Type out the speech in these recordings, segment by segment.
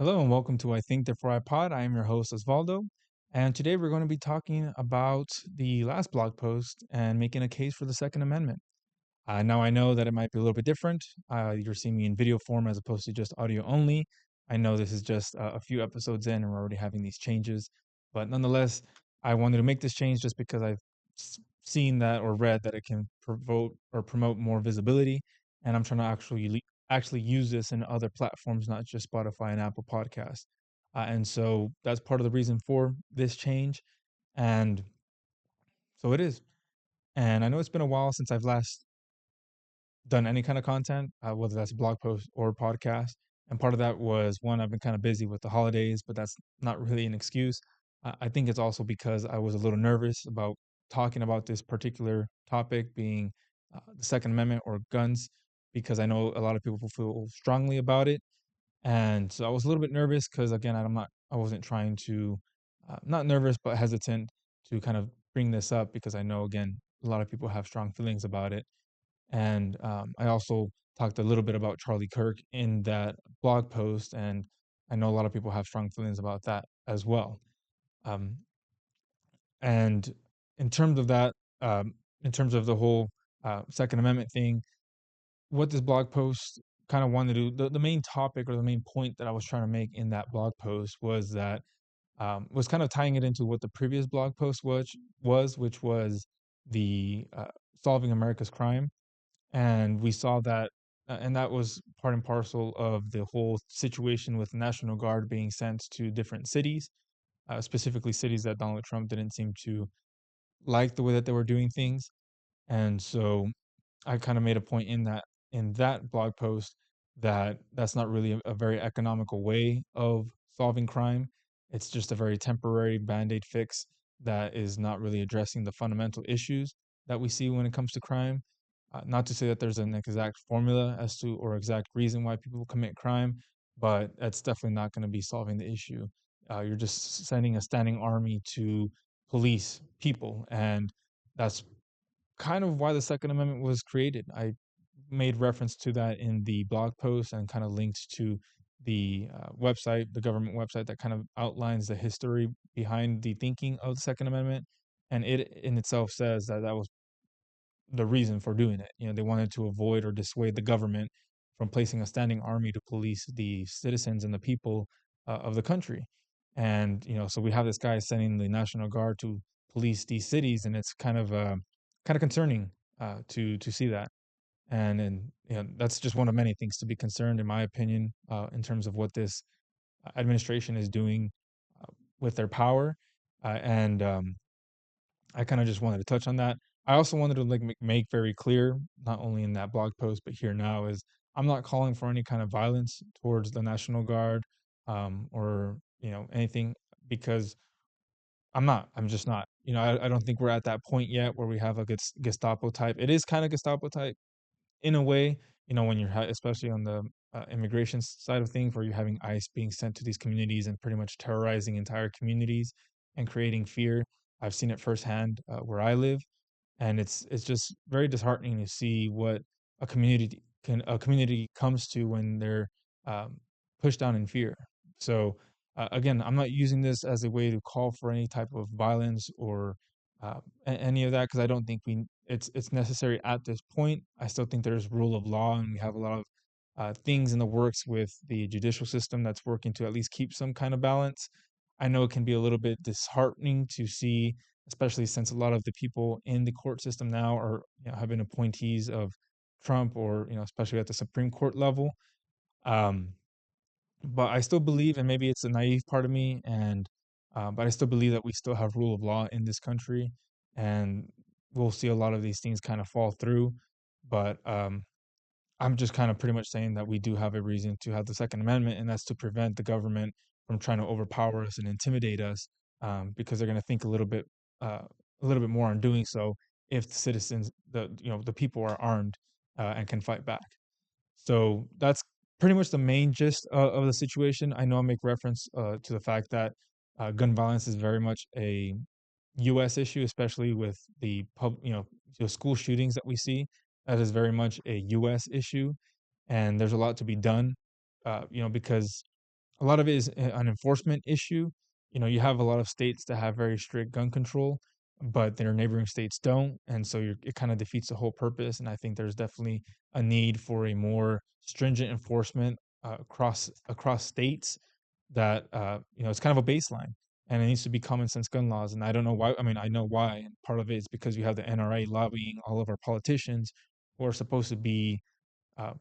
Hello and welcome to I Think Therefore I Pod. I am your host Osvaldo, and today we're going to be talking about the last blog post and making a case for the Second Amendment. Now I know that it might be a little bit different. You're seeing me in video form as opposed to just audio only. I know this is just a few episodes in, and we're already having these changes, but nonetheless, I wanted to make this change just because I've seen that or read that it can promote more visibility, and I'm trying to actually use this in other platforms, not just Spotify and Apple Podcasts. And so that's part of the reason for this change. And so it is. And I know it's been a while since I've last done any kind of content, whether that's a blog post or podcast. And part of that was one, I've been kind of busy with the holidays, but that's not really an excuse. I think it's also because I was a little nervous about talking about this particular topic being the Second Amendment or guns, because I know a lot of people feel strongly about it. And so I was a little bit nervous because, again, I wasn't trying to, not nervous, but hesitant to kind of bring this up because I know, again, a lot of people have strong feelings about it. And I also talked a little bit about Charlie Kirk in that blog post, and I know a lot of people have strong feelings about that as well. Um, and in terms of that, in terms of the whole Second Amendment thing, what this blog post kind of wanted to do, the main topic or the main point that I was trying to make in that blog post was that was kind of tying it into what the previous blog post which was the solving America's crime. And we saw that, and that was part and parcel of the whole situation with the National Guard being sent to different cities, specifically cities that Donald Trump didn't seem to like the way that they were doing things. And so I kind of made a point in that blog post that that's not really a very economical way of solving crime. It's just a very temporary band-aid fix that is not really addressing the fundamental issues that we see when it comes to crime. Not to say that there's an exact formula as to or exact reason why people commit crime, but that's definitely not going to be solving the issue. You're just sending a standing army to police people, and that's kind of why the Second Amendment was created. I made reference to that in the blog post and kind of linked to the website, the government website that kind of outlines the history behind the thinking of the Second Amendment. And it in itself says that that was the reason for doing it. You know, they wanted to avoid or dissuade the government from placing a standing army to police the citizens and the people of the country. And so we have this guy sending the National Guard to police these cities, and it's kind of concerning to see that. And that's just one of many things to be concerned, in my opinion, in terms of what this administration is doing with their power. And I kind of just wanted to touch on that. I also wanted to like make very clear, not only in that blog post, but here now, is I'm not calling for any kind of violence towards the National Guard, or anything, because I'm not. I'm just not. I don't think we're at that point yet where we have a Gestapo type. It is kind of Gestapo type in a way, when especially on the immigration side of things, where you're having ICE being sent to these communities and pretty much terrorizing entire communities and creating fear. I've seen it firsthand where I live, and it's just very disheartening to see what a community comes to when they're um, pushed down in fear. So again, I'm not using this as a way to call for any type of violence or any of that, because I don't think it's necessary at this point. I still think there's rule of law, and we have a lot of things in the works with the judicial system that's working to at least keep some kind of balance. I know it can be a little bit disheartening to see, especially since a lot of the people in the court system now are have been appointees of Trump, or especially at the Supreme Court level. Um, but I still believe, and maybe it's a naive part of me, and but I still believe that we still have rule of law in this country, and we'll see a lot of these things kind of fall through. But I'm just kind of pretty much saying that we do have a reason to have the Second Amendment, and that's to prevent the government from trying to overpower us and intimidate us, because they're going to think a little bit more on doing so if the citizens, the people are armed and can fight back. So that's pretty much the main gist of the situation. I know I make reference to the fact that gun violence is very much a U.S. issue, especially with the school shootings that we see. That is very much a U.S. issue, and there's a lot to be done. Because a lot of it is an enforcement issue. You have a lot of states that have very strict gun control, but their neighboring states don't, and so it kind of defeats the whole purpose. And I think there's definitely a need for a more stringent enforcement across states that it's kind of a baseline, and it needs to be common sense gun laws. And I don't know why. I mean, I know why, and part of it is because we have the NRA lobbying all of our politicians who are supposed to be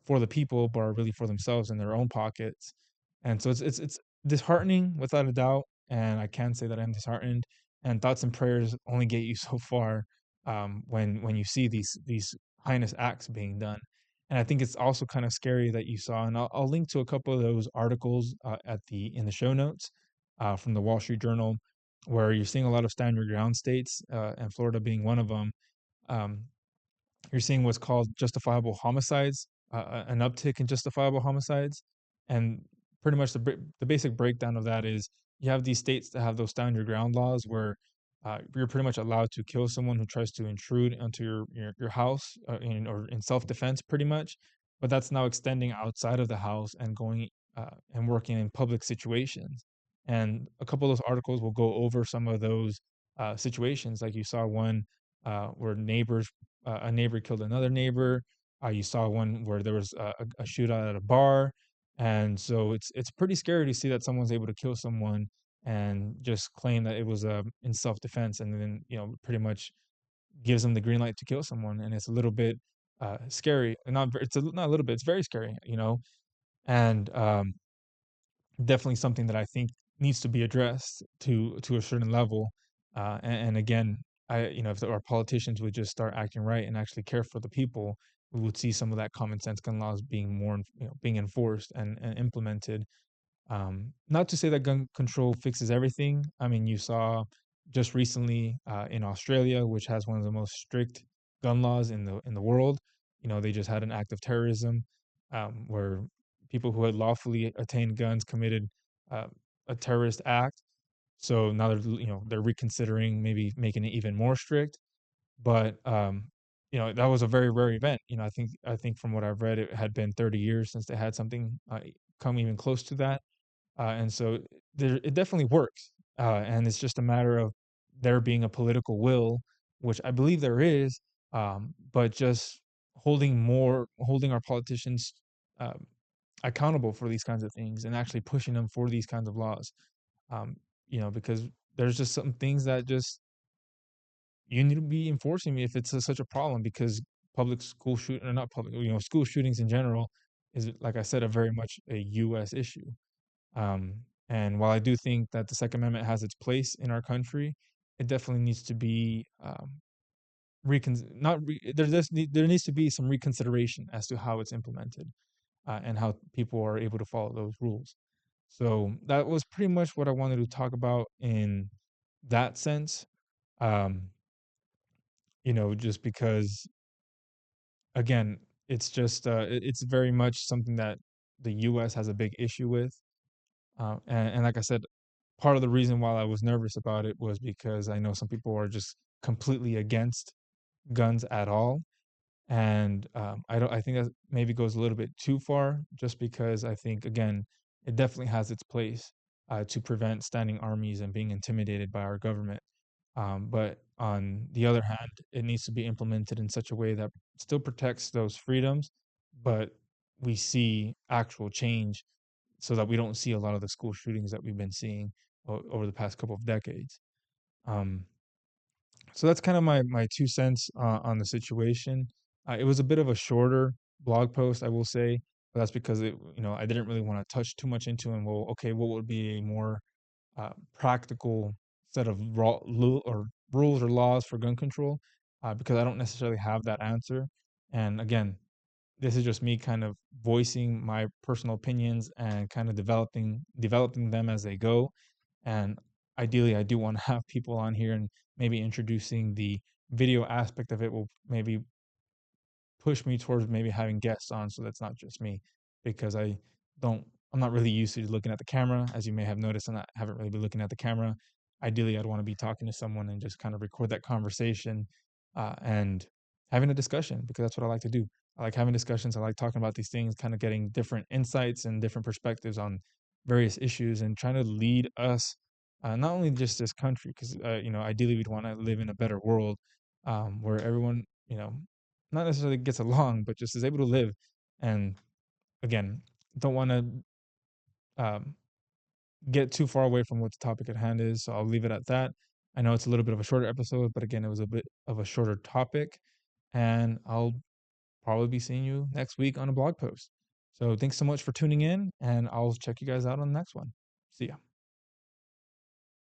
for the people, but are really for themselves and their own pockets. And so it's disheartening without a doubt. And I can say that I'm disheartened. And thoughts and prayers only get you so far when you see these heinous acts being done. And I think it's also kind of scary that you saw, and I'll link to a couple of those articles in the show notes from the Wall Street Journal, where you're seeing a lot of stand your ground states, and Florida being one of them. Um, you're seeing what's called justifiable homicides, an uptick in justifiable homicides, and pretty much the basic breakdown of that is you have these states that have those stand your ground laws where you're pretty much allowed to kill someone who tries to intrude onto your house or in self defense, pretty much, but that's now extending outside of the house and going and working in public situations. And a couple of those articles will go over some of those situations, like you saw one where a neighbor killed another neighbor. You saw one where there was a shootout at a bar, and so it's pretty scary to see that someone's able to kill someone and just claim that it was in self defense, and then pretty much gives them the green light to kill someone, and it's a little bit scary. And not a little bit; it's very scary, and definitely something that I think needs to be addressed to a certain level. And again, if our politicians would just start acting right and actually care for the people, we would see some of that common sense gun laws being more, being enforced and implemented. Not to say that gun control fixes everything. I mean, you saw just recently in Australia, which has one of the most strict gun laws in the world. They just had an act of terrorism where people who had lawfully attained guns committed uh, a terrorist act. So now they're reconsidering maybe making it even more strict. But that was a very rare event. I think from what I've read, it had been 30 years since they had something come even close to that. And so it definitely works. And it's just a matter of there being a political will, which I believe there is, but just holding our politicians um, accountable for these kinds of things and actually pushing them for these kinds of laws. Because there's just some things that just you need to be enforcing me if it's such a problem, because public school shoot or not public, school shootings in general is, like I said, a very much a U.S. issue. Um, and while I do think that the Second Amendment has its place in our country, it definitely needs to be not there needs to be some reconsideration as to how it's implemented and how people are able to follow those rules. So that was pretty much what I wanted to talk about in that sense. Um, just because again, it's very much something that the U.S. has a big issue with. And like I said, part of the reason why I was nervous about it was because I know some people are just completely against guns at all. And I think that maybe goes a little bit too far, just because I think, again, it definitely has its place to prevent standing armies and being intimidated by our government. But on the other hand, it needs to be implemented in such a way that still protects those freedoms, but we see actual change so that we don't see a lot of the school shootings that we've been seeing over the past couple of decades. Um, so that's kind of my 2 cents on the situation. It was a bit of a shorter blog post, I will say, but that's because I didn't really want to touch too much into, and well, okay, what would be a more practical set of rules or laws for gun control, because I don't necessarily have that answer. And again, this is just me kind of voicing my personal opinions and kind of developing them as they go. And ideally, I do want to have people on here, and maybe introducing the video aspect of it will maybe push me towards maybe having guests on, so that's not just me, because don't I'm not really used to looking at the camera. As you may have noticed, haven't really been looking at the camera. Ideally, I'd want to be talking to someone and just kind of record that conversation and having a discussion, because that's what I like to do. I like having discussions. I like talking about these things, kind of getting different insights and different perspectives on various issues and trying to lead us, not only just this country, because ideally we'd want to live in a better world, where everyone, not necessarily gets along, but just is able to live. And again, don't want to um, get too far away from what the topic at hand is, so I'll leave it at that. I know it's a little bit of a shorter episode, but again, it was a bit of a shorter topic, and I'll probably be seeing you next week on a blog post. So thanks so much for tuning in, and I'll check you guys out on the next one. See ya.